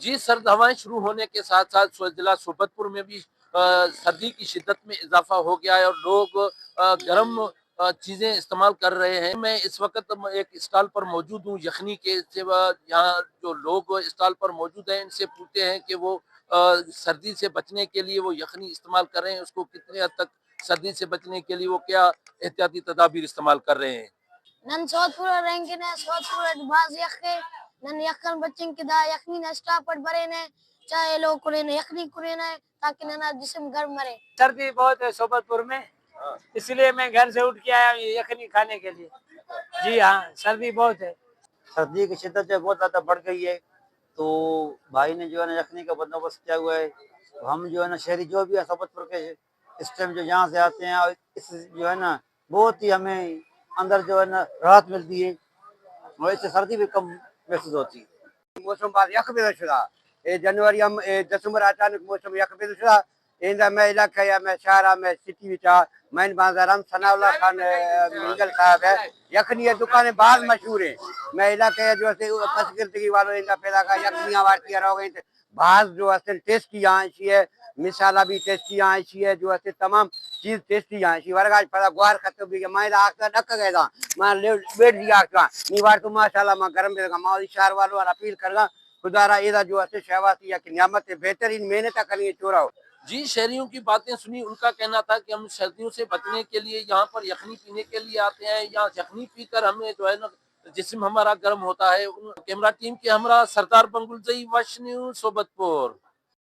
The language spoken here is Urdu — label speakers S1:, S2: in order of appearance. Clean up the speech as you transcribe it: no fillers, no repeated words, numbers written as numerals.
S1: جی سرد ہوائیں شروع ہونے کے ساتھ ساتھ ضلع سوبت پور میں بھی سردی کی شدت میں اضافہ ہو گیا ہے اور لوگ گرم چیزیں استعمال کر رہے ہیں۔ میں اس وقت ایک اسٹال پر موجود ہوں یخنی کے، یہاں جو لوگ اسٹال پر موجود ہیں ان سے پوچھتے ہیں کہ وہ سردی سے بچنے کے لیے وہ یخنی استعمال کر رہے ہیں، اس کو کتنے حد تک سردی سے بچنے کے لیے وہ کیا احتیاطی تدابیر استعمال کر رہے ہیں۔
S2: نن سوت پور رنگن سوت پور باز یخے نن یخن بچن کے دا یخنی نشٹا پٹ بھرے نے چاہے لوگ کرے نے یخنی کرے نے تاکہ ننا جسم گرم مرے۔
S3: سردی بہت ہے سوبت پور میں، اس لیے میں گھر سے اٹھ کے آیا ہوں یخنی کھانے کے لیے۔ جی ہاں سردی بہت ہے،
S4: سردی کی شدت جو بہت زیادہ بڑھ گئی ہے، تو بھائی نے جو ہے نا یخنی کا بندوبست کیا ہوا ہے۔ ہم جو ہے نا شہری جو بھی ہے سوبت پور کے اس ٹائم جو یہاں سے آتے ہیں، اور اس جو ہے نا بہت ہی ہمیں اندر جو ہے نا راحت ملتی ہے اور اس سے سردی بھی کم محسوس ہوتی ہے۔
S5: موسم بعد یک بھی شدہ جنوری ہم دسمبر اچانک موسم یک بھی شدہ ایندا میں علاقہ یا میں شہرہ میں سٹی وچا مین بازارم ثناء اللہ خان منگل صاحب ہے یخنی دکانیں بعض مشہور ہیں۔ میں علاقے جو ہے پسگردگی والوں ایندا پیدا کا یخنیاں واٹیاں رہو گئی بعض جو ہے ٹیسٹی آئی ہے، مثالہ بھی ٹیسٹی آئی ہے، جو ہے تمام چیز ٹیسٹی آئی ورگاج پڑا گوار ختم بھی میں آخر ڈک گئے تھا میں بیٹھ دیا آخر نیوار تو ماشاءاللہ میں گرم دے گا میں شہر والوں اور اپیل کر گا خدا را ایدہ جو ہے شہواتی ہے کہ نعمت بہترین محنت کریں چورا ہو۔
S1: جی شہریوں کی باتیں سنی، ان کا کہنا تھا کہ ہم سردیوں سے بچنے کے لیے یہاں پر یخنی پینے کے لیے آتے ہیں، یہاں یخنی پی کر ہمیں جو ہے نا جسم ہمارا گرم ہوتا ہے۔ کیمرہ ٹیم کے ہمراہ سردار بنگل زئی وش نیوز سوبت پور۔